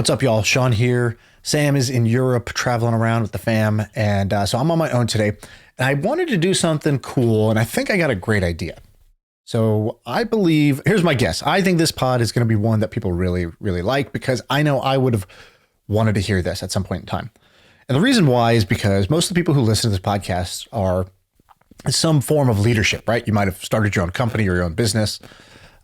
What's up, y'all? Shaan here. Sam is in Europe traveling around with the fam. And so I'm on my own today. And I wanted to do something cool. And I think I got a great idea. So I believe, here's my guess. I think this pod is going to be one that people really, really like because I know I would have wanted to hear this at some point in time. And the reason why is because most of the people who listen to this podcast are some form of leadership, right? You might have started your own company or your own business.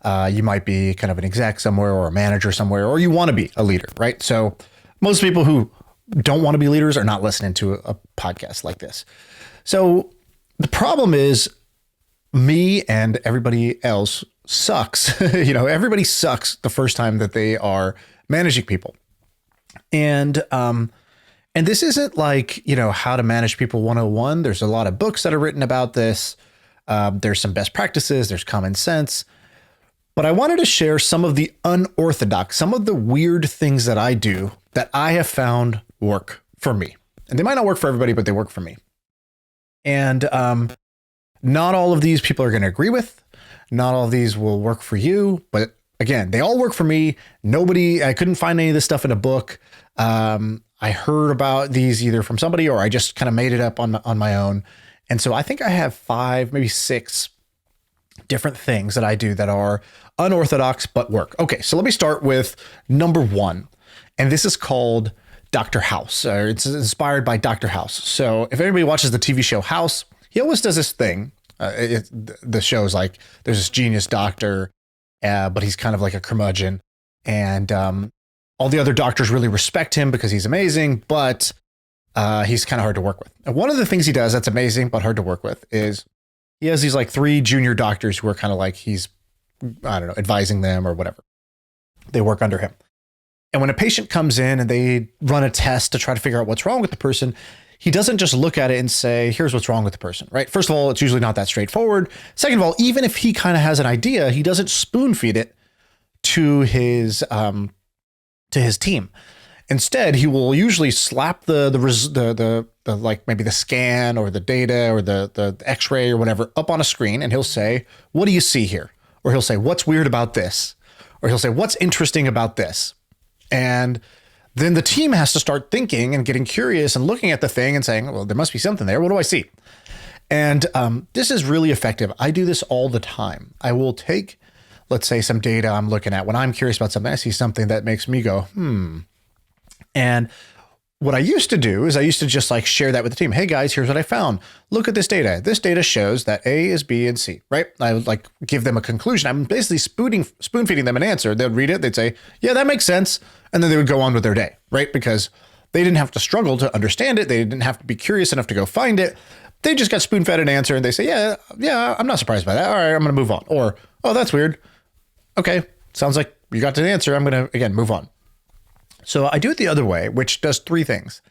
You might be kind of an exec somewhere or a manager somewhere, or you want to be a leader, right? So most people who don't want to be leaders are not listening to a podcast like this. So the problem is me and everybody else sucks. Everybody sucks the first time that they are managing people. And this isn't like, how to manage people 101. There's a lot of books that are written about this. There's some best practices. There's common sense. But I wanted to share some of the unorthodox, some of the weird things that I do that I have found work for me. And they might not work for everybody, but they work for me. And not all of these people are going to agree with. Not all of these will work for you. But again, they all work for me. I couldn't find any of this stuff in a book. I heard about these either from somebody or I just kind of made it up on my own. And so I think I have 5, maybe 6 different things that I do that are unorthodox but work. Okay, so let me start with number 1. And this is called Dr. House. It's inspired by Dr. House. So if anybody watches the TV show House, he always does this thing. The show's like, there's this genius doctor, but he's kind of like a curmudgeon. And all the other doctors really respect him because he's amazing, but he's kind of hard to work with. And one of the things he does that's amazing but hard to work with is he has these like 3 junior doctors who are kind of like he's, advising them or whatever. They work under him. And when a patient comes in and they run a test to try to figure out what's wrong with the person, he doesn't just look at it and say, here's what's wrong with the person, right? First of all, it's usually not that straightforward. Second of all, even if he kind of has an idea, he doesn't spoon feed it to his team. Instead, he will usually slap the like maybe the scan or the data or the X-ray or whatever up on a screen, and he'll say, what do you see here? Or he'll say, what's weird about this? Or he'll say, what's interesting about this? And then the team has to start thinking and getting curious and looking at the thing and saying, well, there must be something there. What do I see? And this is really effective. I do this all the time. I will take, let's say, some data I'm looking at. When I'm curious about something, I see something that makes me go, And what I used to do is I used to just like share that with the team. Hey guys, here's what I found. Look at this data. This data shows that A is B and C, right? I would like give them a conclusion. I'm basically spoon feeding them an answer. They'd read it. They'd say, yeah, that makes sense. And then they would go on with their day, right? Because they didn't have to struggle to understand it. They didn't have to be curious enough to go find it. They just got spoon fed an answer and they say, yeah, I'm not surprised by that. All right, I'm going to move on. Or, oh, that's weird. Okay. Sounds like you got to the answer. I'm going to, again, move on. So I do it the other way, which does 3 things.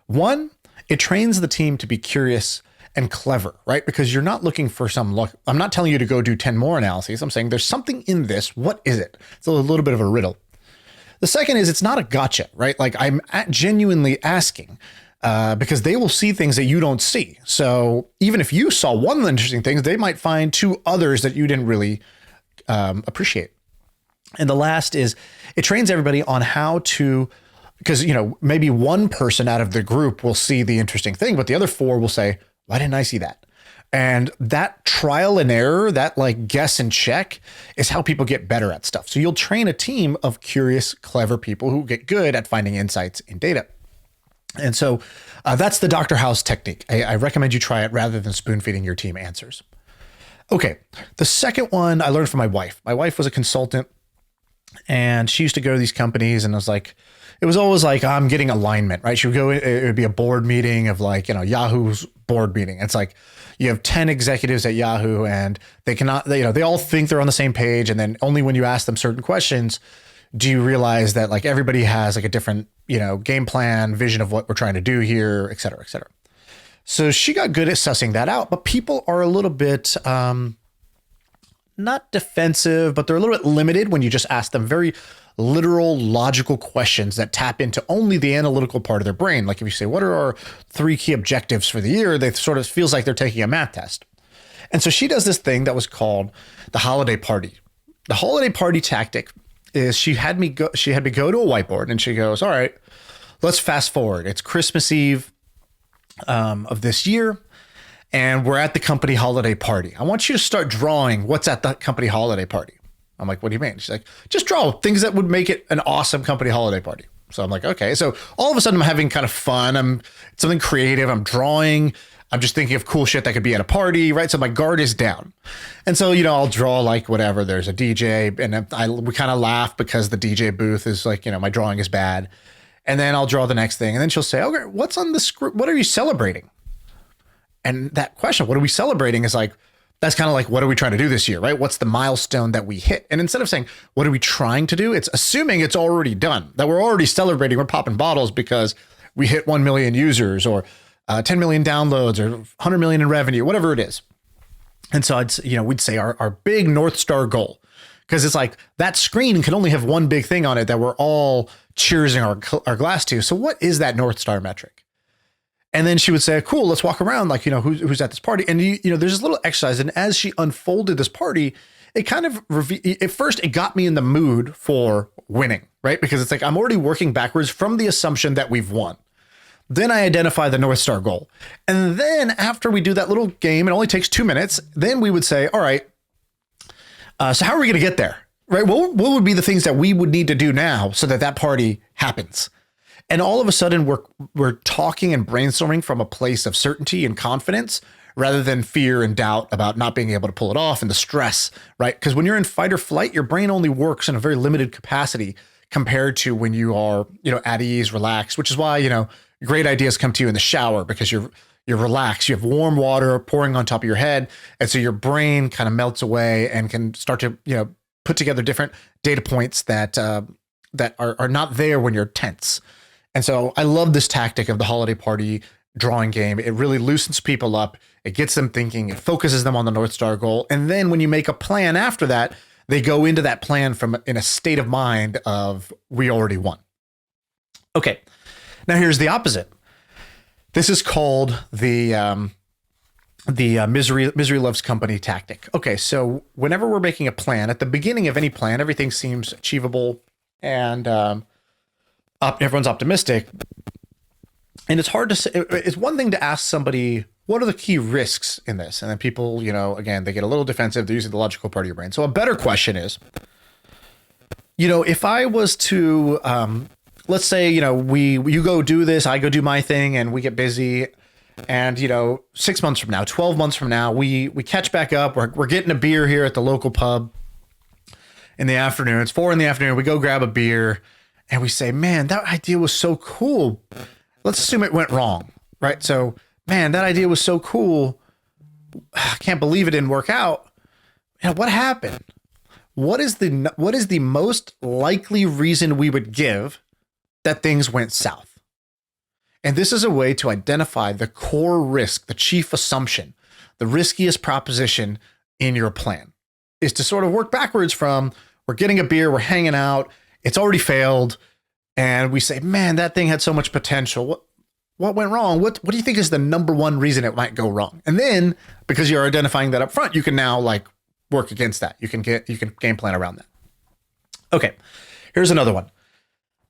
1, it trains the team to be curious and clever, right? Because you're not looking for some luck. I'm not telling you to go do 10 more analyses. I'm saying there's something in this. What is it? It's a little bit of a riddle. The second is it's not a gotcha, right? Like I'm genuinely asking because they will see things that you don't see. So even if you saw one of the interesting things, they might find 2 others that you didn't really appreciate. And the last is it trains everybody on how to, because, maybe one person out of the group will see the interesting thing, but the other 4 will say, why didn't I see that? And that trial and error, that like guess and check is how people get better at stuff. So you'll train a team of curious, clever people who get good at finding insights in data. And so that's the Dr. House technique. I recommend you try it rather than spoon feeding your team answers. Okay. The second one I learned from my wife. My wife was a consultant. And she used to go to these companies and it was always like, I'm getting alignment, right? She would go, it would be a board meeting of like, Yahoo's board meeting. It's like you have 10 executives at Yahoo and they cannot, they all think they're on the same page. And then only when you ask them certain questions, do you realize that like everybody has like a different, game plan, vision of what we're trying to do here, et cetera, et cetera. So she got good at sussing that out, but people are a little bit, not defensive, but they're a little bit limited when you just ask them very literal, logical questions that tap into only the analytical part of their brain. Like if you say, what are our 3 key objectives for the year? They sort of feels like they're taking a math test. And so she does this thing that was called the holiday party. The holiday party tactic is she had me go to a whiteboard, and she goes, all right, let's fast forward. It's Christmas Eve of this year, and we're at the company holiday party. I want you to start drawing what's at the company holiday party. I'm like, what do you mean? She's like, just draw things that would make it an awesome company holiday party. So I'm like, okay. So all of a sudden I'm having kind of fun. It's something creative. I'm drawing. I'm just thinking of cool shit that could be at a party, right? So my guard is down. And so, I'll draw like whatever. There's a DJ, and we kind of laugh because the DJ booth is like, my drawing is bad. And then I'll draw the next thing. And then she'll say, okay, what's on the script? What are you celebrating? And that question, what are we celebrating, is like, that's kind of like, what are we trying to do this year, right? What's the milestone that we hit? And instead of saying, what are we trying to do? It's assuming it's already done, that we're already celebrating. We're popping bottles because we hit 1 million users, or 10 million downloads, or 100 million in revenue, whatever it is. And so we'd say our big North Star goal, because it's like that screen can only have one big thing on it that we're all cheersing our glass to. So what is that North Star metric? And then she would say, cool, let's walk around, like, who's at this party. And, there's this little exercise. And as she unfolded this party, it kind of, at first it got me in the mood for winning, right? Because it's like, I'm already working backwards from the assumption that we've won. Then I identify the North Star goal. And then after we do that little game, it only takes 2 minutes. Then we would say, all right, so how are we going to get there, right? What would be the things that we would need to do now so that party happens? And all of a sudden we're talking and brainstorming from a place of certainty and confidence, rather than fear and doubt about not being able to pull it off, and the stress, right? Because when you're in fight or flight, your brain only works in a very limited capacity compared to when you are, at ease, relaxed, which is why, great ideas come to you in the shower, because you're relaxed. You have warm water pouring on top of your head. And so your brain kind of melts away and can start to, put together different data points that are not there when you're tense. And so I love this tactic of the holiday party drawing game. It really loosens people up. It gets them thinking. It focuses them on the North Star goal. And then when you make a plan after that, they go into that plan in a state of mind of, we already won. Okay. Now here's the opposite. This is called the misery loves company tactic. Okay. So whenever we're making a plan, at the beginning of any plan, everything seems achievable, and, everyone's optimistic. And it's hard to say. It's one thing to ask somebody, what are the key risks in this? And then people, again, they get a little defensive. They're using the logical part of your brain. So a better question is, if I was to, let's say, you go do this, I go do my thing, and we get busy, and, 6 months from now, 12 months from now, we catch back up. We're getting a beer here at the local pub in the afternoon. It's 4 p.m. We go grab a beer. And we say, man, that idea was so cool. Let's assume it went wrong, right? So, man, that idea was so cool. I can't believe it didn't work out. What happened? What is the most likely reason we would give that things went south? And this is a way to identify the core risk, the chief assumption, the riskiest proposition in your plan, is to sort of work backwards from, we're getting a beer, we're hanging out, it's already failed, and we say, man, that thing had so much potential. What went wrong? What do you think is the number one reason it might go wrong? And then, because you're identifying that up front, you can now work against that. You can game plan around that. Okay, here's another one.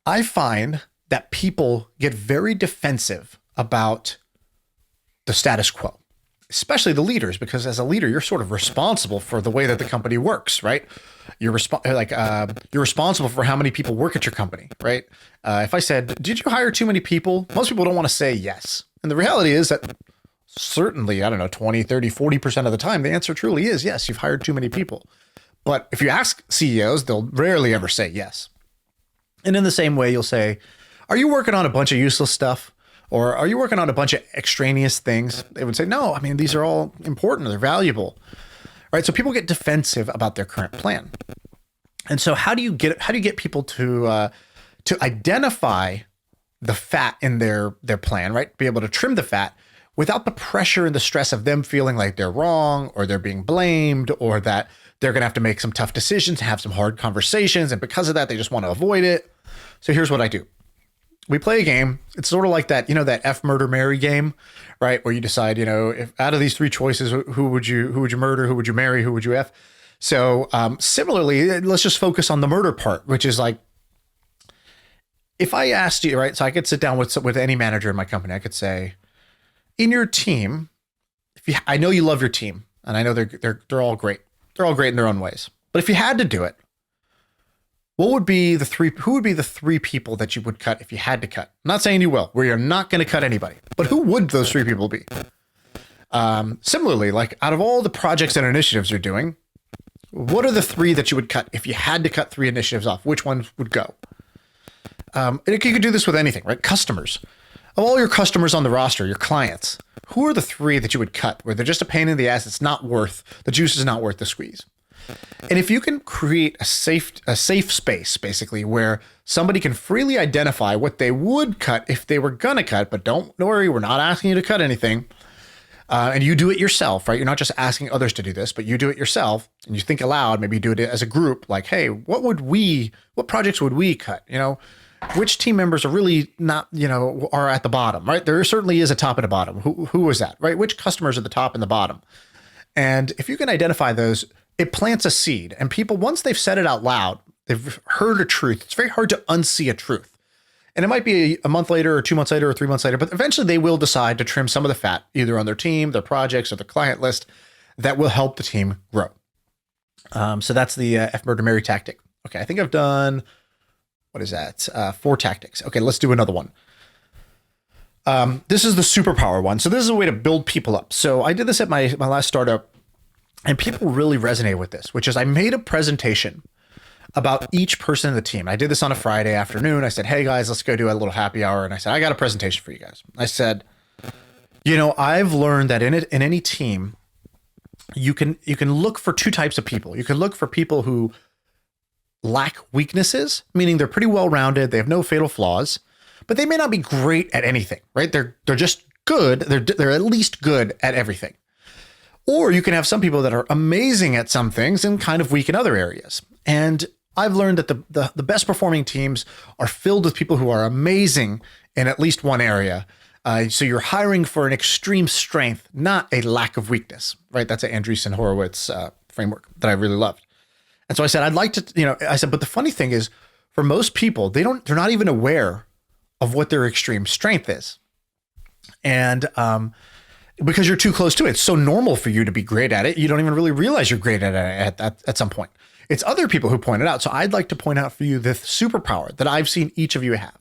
I find that people get very defensive about the status quo, especially the leaders, because as a leader, you're sort of responsible for the way that the company works, right? You're responsible for how many people work at your company, right? If I said, did you hire too many people? Most people don't want to say yes. And the reality is that certainly, 20, 30, 40% of the time, the answer truly is yes, you've hired too many people. But if you ask CEOs, they'll rarely ever say yes. And in the same way, you'll say, are you working on a bunch of useless stuff? Or are you working on a bunch of extraneous things? They would say, no, these are all important. They're valuable, right? So people get defensive about their current plan. And so how do you get people to identify the fat in their plan, right? Be able to trim the fat without the pressure and the stress of them feeling like they're wrong, or they're being blamed, or that they're going to have to make some tough decisions, have some hard conversations. And because of that, they just want to avoid it. So here's what I do. We play a game. It's sort of like that, that F murder Mary game, right? Where you decide, if out of these three choices, who would you murder, who would you marry, who would you F? So similarly, let's just focus on the murder part, which is like, if I asked you, right? So I could sit down with any manager in my company. I could say, in your team, I know you love your team, and I know they're all great. They're all great in their own ways. But if you had to do it, who would be the three people that you would cut if you had to cut? I'm not saying you will, where you're not going to cut anybody, but who would those three people be? Similarly, like out of all the projects and initiatives you're doing, what are the three that you would cut if you had to cut three initiatives off? Which ones would go? And you could do this with anything, right? Customers. Of all your customers on the roster, your clients, who are the three that you would cut where they're just a pain in the ass? It's not worth, the juice is not worth the squeeze. And if you can create a safe space, basically, where somebody can freely identify what they would cut if they were going to cut, but don't worry, we're not asking you to cut anything. And you do it yourself, right? You're not just asking others to do this, but you do it yourself and you think aloud, maybe do it as a group, like, hey, what projects would we cut? Which team members are really not, are at the bottom, right? There certainly is a top and a bottom. Who is that, right? Which customers are the top and the bottom? And if you can identify those, it plants a seed, and people, once they've said it out loud, they've heard a truth. It's very hard to unsee a truth. And it might be a month later or 2 months later or 3 months later, but eventually they will decide to trim some of the fat, either on their team, their projects, or their client list that will help the team grow. So that's the F Murder Mary tactic. Okay, I think I've done, what is that? 4 tactics. Okay, let's do another one. This is the superpower one. So this is a way to build people up. So I did this at my last startup, and people really resonate with this, which is I made a presentation about each person in the team. I did this on a Friday afternoon. I said, hey guys, let's go do a little happy hour. And I said, I got a presentation for you guys. I said, I've learned that in any team, you can look for 2 types of people. You can look for people who lack weaknesses, meaning they're pretty well-rounded. They have no fatal flaws, but they may not be great at anything, right? They're just good. They're at least good at everything. Or you can have some people that are amazing at some things and kind of weak in other areas. And I've learned that the best performing teams are filled with people who are amazing in at least one area. So you're hiring for an extreme strength, not a lack of weakness, right? That's an Andreessen Horowitz framework that I really loved. And so I said, I'd like to, I said, but the funny thing is, for most people, they're not even aware of what their extreme strength is. And, because you're too close to it. It's so normal for you to be great at it. You don't even really realize you're great at it at some point. It's other people who point it out. So I'd like to point out for you the superpower that I've seen each of you have.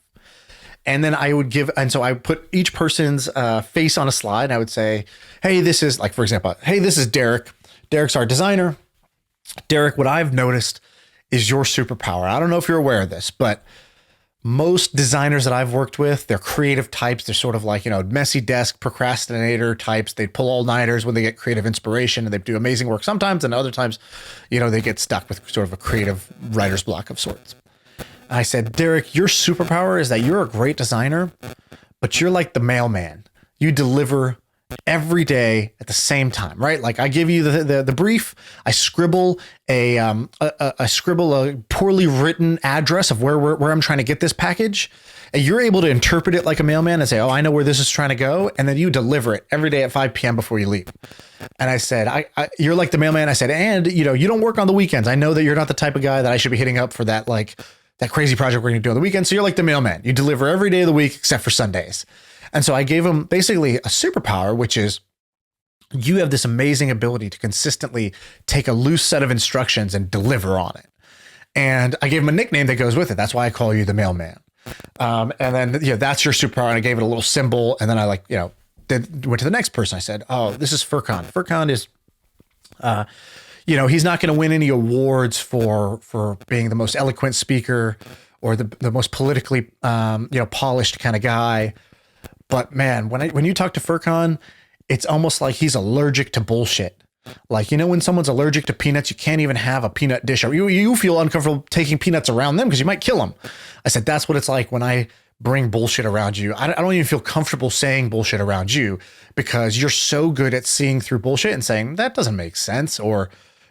And then I would so I put each person's face on a slide. And I would say, hey, this is, like, for example, hey, this is Derek. Derek's our designer. Derek, what I've noticed is your superpower. I don't know if you're aware of this, but most designers that I've worked with, they're creative types. They're sort of like, messy desk procrastinator types. They pull all-nighters when they get creative inspiration, and they do amazing work sometimes. And other times, they get stuck with sort of a creative writer's block of sorts. I said, Derek, your superpower is that you're a great designer, but you're like the mailman. You deliver every day at the same time, right? Like, I give you the brief, I scribble a poorly written address of where I'm trying to get this package, and you're able to interpret it like a mailman and say, oh, I know where this is trying to go, and then you deliver it every day at 5 p.m. before you leave. And I said, you're like the mailman. I said, and you don't work on the weekends. I know that you're not the type of guy that I should be hitting up for that crazy project we're going to do on the weekend. So you're like the mailman. You deliver every day of the week except for Sundays. And so I gave him basically a superpower, which is you have this amazing ability to consistently take a loose set of instructions and deliver on it. And I gave him a nickname that goes with it. That's why I call you the mailman. And then, that's your superpower. And I gave it a little symbol. And then I then went to the next person. I said, oh, this is Furkan. Furkan is, he's not going to win any awards for being the most eloquent speaker or the most politically, polished kind of guy. But man, when you talk to Furkan, it's almost like he's allergic to bullshit. Like, when someone's allergic to peanuts, you can't even have a peanut dish, or you feel uncomfortable taking peanuts around them because you might kill them. I said, that's what it's like when I bring bullshit around you. I don't even feel comfortable saying bullshit around you because you're so good at seeing through bullshit and saying, that doesn't make sense. Or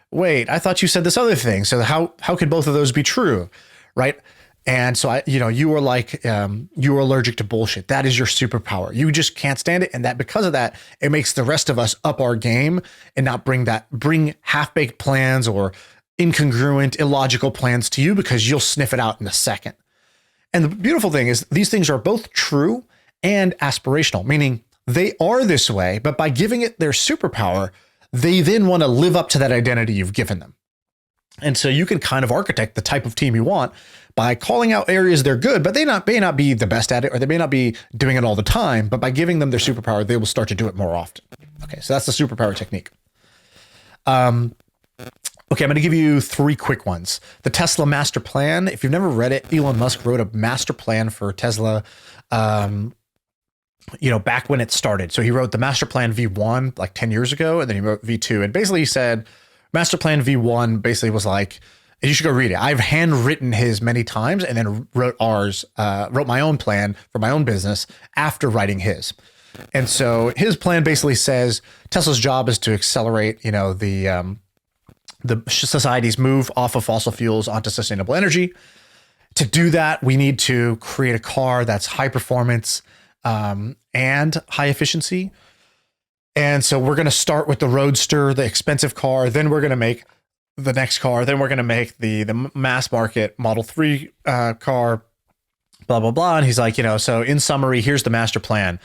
wait, I thought you said this other thing. So how could both of those be true? Right. And so you were like, you were allergic to bullshit. That is your superpower. You just can't stand it. And that because of that, it makes the rest of us up our game and not bring half-baked plans or incongruent, illogical plans to you, because you'll sniff it out in a second. And the beautiful thing is these things are both true and aspirational, meaning they are this way, but by giving it their superpower, they then want to live up to that identity you've given them. And so you can kind of architect the type of team you want by calling out areas they're good, but they may not be the best at it, or they may not be doing it all the time, but by giving them their superpower, they will start to do it more often. Okay, so that's the superpower technique. Okay, I'm going to give you 3 quick ones. The Tesla master plan. If you've never read it, Elon Musk wrote a master plan for Tesla, back when it started. So he wrote the master plan V1 like 10 years ago, and then he wrote V2. And basically he said, master plan V1 basically was like, and you should go read it. I've handwritten his many times and then wrote my own plan for my own business after writing his. And so his plan basically says Tesla's job is to accelerate, the society's move off of fossil fuels onto sustainable energy. To do that, we need to create a car that's high performance and high efficiency. And so we're going to start with the Roadster, the expensive car. Then we're going to make the next car. Then we're going to make the mass market Model 3 car, blah, blah, blah. And he's like, so in summary, here's the master plan.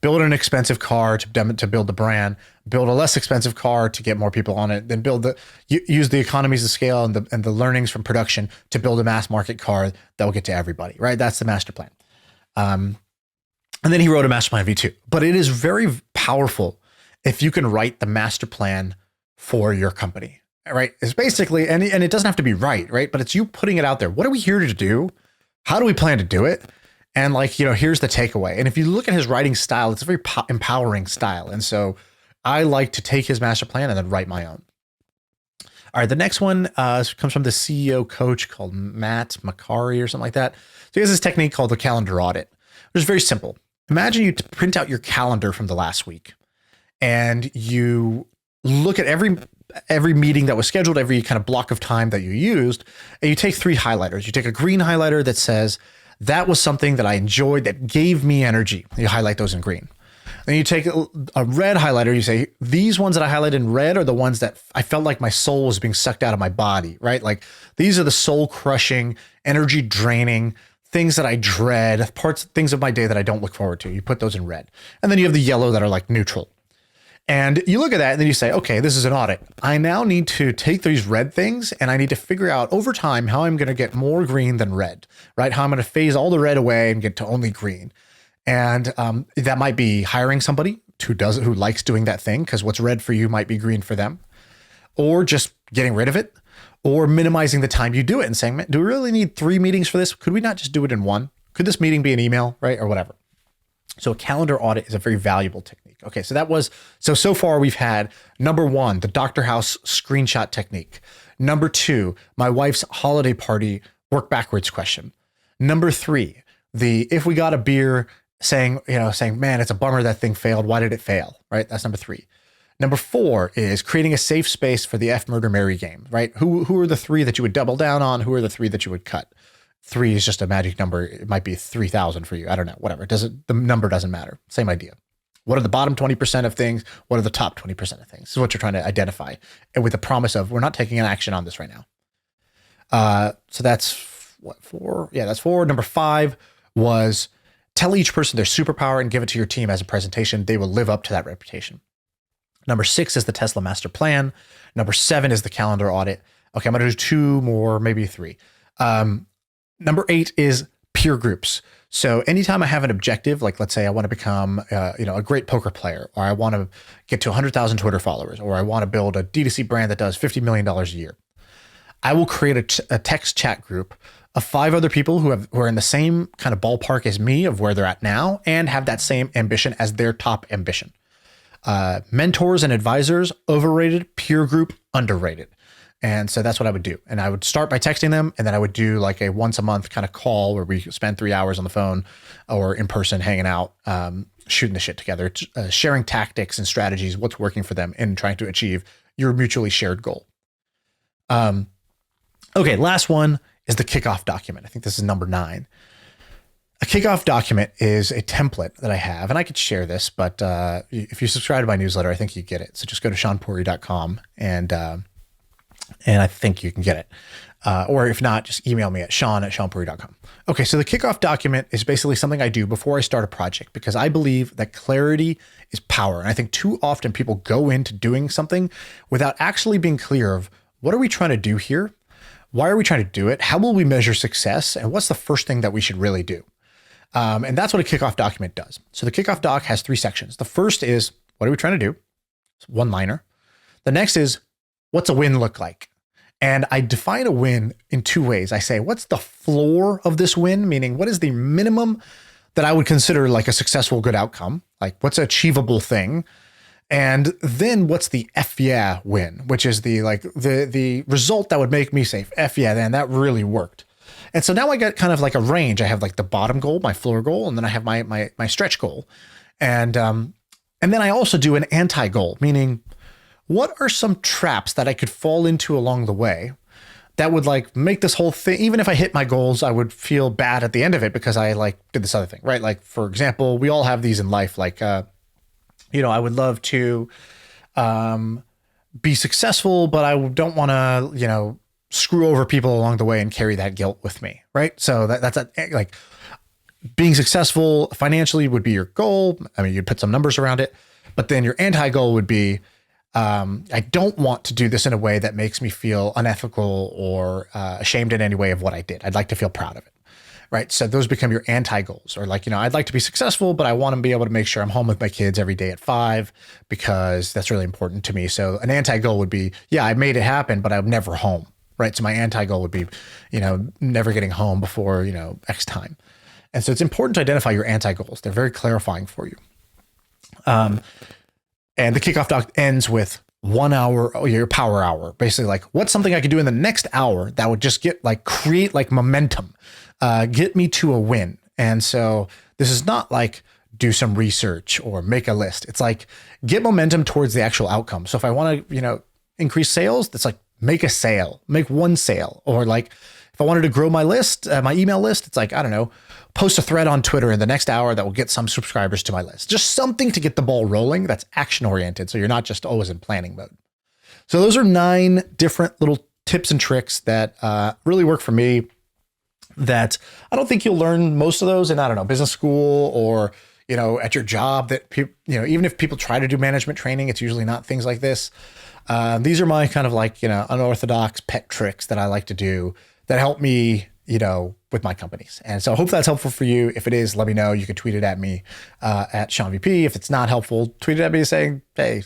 Build an expensive car to build the brand, build a less expensive car to get more people on it, then use the economies of scale and the learnings from production to build a mass market car that will get to everybody, right? That's the master plan. And then he wrote a master plan V2, but it is very powerful if you can write the master plan for your company, right? It's basically, and it doesn't have to be right? But it's you putting it out there. What are we here to do? How do we plan to do it? And here's the takeaway. And if you look at his writing style, it's a very empowering style. And so I like to take his master plan and then write my own. All right. The next one comes from the CEO coach called Matt Macari or something like that. So he has this technique called the Calendar Audit, which is very simple. Imagine you print out your calendar from the last week and you look at every meeting that was scheduled, every kind of block of time that you used, and you take 3 highlighters. You take a green highlighter that says, that was something that I enjoyed, that gave me energy. You highlight those in green. Then you take a red highlighter. You say, these ones that I highlighted in red are the ones that I felt like my soul was being sucked out of my body, right? Like these are the soul crushing, energy draining things that I dread, things of my day that I don't look forward to. You put those in red. And then you have the yellow that are like neutral. And you look at that and then you say, okay, this is an audit. I now need to take these red things and I need to figure out over time how I'm going to get more green than red, right? How I'm going to phase all the red away and get to only green. And that might be hiring somebody who likes doing that thing, because what's red for you might be green for them, or just getting rid of it, or minimizing the time you do it and saying, man, do we really need 3 meetings for this? Could we not just do it in 1? Could this meeting be an email, right? Or whatever. So a calendar audit is a very valuable technique. Okay, so far we've had number 1, the Dr. House screenshot technique. Number 2, my wife's holiday party work backwards question. Number 3, the if we got a beer saying, man, it's a bummer that thing failed. Why did it fail? Right? That's number 3. Number 4 is creating a safe space for the F Murder Mary game, right? Who are the 3 that you would double down on? Who are the 3 that you would cut? 3 is just a magic number. It might be 3,000 for you. I don't know, whatever. The number doesn't matter. Same idea. What are the bottom 20% of things? What are the top 20% of things? This is what you're trying to identify. And with the promise of, we're not taking an action on this right now. So that's 4? Yeah, that's 4. Number 5 was tell each person their superpower and give it to your team as a presentation. They will live up to that reputation. Number 6 is the Tesla master plan. Number 7 is the calendar audit. Okay, I'm going to do 2 more, maybe 3. Number 8 is peer groups. So anytime I have an objective, like let's say I want to become, a great poker player, or I want to get to 100,000 Twitter followers, or I want to build a D2C brand that does $50 million a year, I will create a text chat group of 5 other people who are in the same kind of ballpark as me of where they're at now and have that same ambition as their top ambition. Mentors and advisors, overrated. Peer group, underrated. And so that's what I would do. And I would start by texting them, and then I would do like a once a month kind of call where we spend 3 hours on the phone or in person hanging out, shooting the shit together, sharing tactics and strategies, what's working for them, and trying to achieve your mutually shared goal. Okay, last one is the kickoff document. I think this is number 9. A kickoff document is a template that I have, and I could share this, but if you subscribe to my newsletter, I think you get it. So just go to ShaanPuri.com and I think you can get it. Or if not, just email me at Shaan@ShaanPuri.com. Okay, so the kickoff document is basically something I do before I start a project because I believe that clarity is power. And I think too often people go into doing something without actually being clear of what are we trying to do here? Why are we trying to do it? How will we measure success? And what's the first thing that we should really do? And that's what a kickoff document does. So the kickoff doc has 3 sections. The first is, what are we trying to do? It's one-liner. The next is, what's a win look like? And I define a win in 2 ways. I say, what's the floor of this win? Meaning, what is the minimum that I would consider like a successful, good outcome? Like, what's an achievable thing? And then what's the F yeah win, which is the result that would make me say, F yeah, then that really worked. And so now I got kind of like a range. I have like the bottom goal, my floor goal, and then I have my stretch goal. And then I also do an anti-goal, meaning what are some traps that I could fall into along the way that would like make this whole thing, even if I hit my goals, I would feel bad at the end of it because I like did this other thing, right? Like, for example, we all have these in life. Like, I would love to be successful, but I don't want to, screw over people along the way and carry that guilt with me, right? So that's like being successful financially would be your goal. I mean, you'd put some numbers around it, but then your anti-goal would be, I don't want to do this in a way that makes me feel unethical or ashamed in any way of what I did. I'd like to feel proud of it, right? So those become your anti-goals. Or like, I'd like to be successful, but I want to be able to make sure I'm home with my kids every day at 5 because that's really important to me. So an anti-goal would be, yeah, I made it happen, but I'm never home, right? So my anti-goal would be, never getting home before, X time. And so it's important to identify your anti-goals. They're very clarifying for you. And the kickoff doc ends with 1 hour, your power hour. Basically, like, what's something I could do in the next hour that would just create like momentum, get me to a win. And so this is not like do some research or make a list. It's like get momentum towards the actual outcome. So if I want to, increase sales, that's like make a sale, make one sale. Or like if I wanted to grow my list, my email list, it's like, I don't know, post a thread on Twitter in the next hour that will get some subscribers to my list. Just something to get the ball rolling that's action oriented. So you're not just always in planning mode. So those are 9 different little tips and tricks that really work for me that I don't think you'll learn most of those in, I don't know, business school or, at your job that people, even if people try to do management training, it's usually not things like this. These are my kind of like, unorthodox pet tricks that I like to do that help me, with my companies. And so I hope that's helpful for you. If it is, let me know. You can tweet it at me at ShaanVP. If it's not helpful, tweet it at me saying, hey,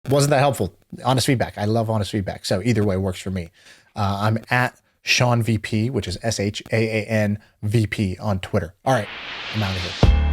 wasn't that helpful? Honest feedback. I love honest feedback. So either way works for me. I'm at ShaanVP, which is ShaanVP on Twitter. All right, I'm out of here.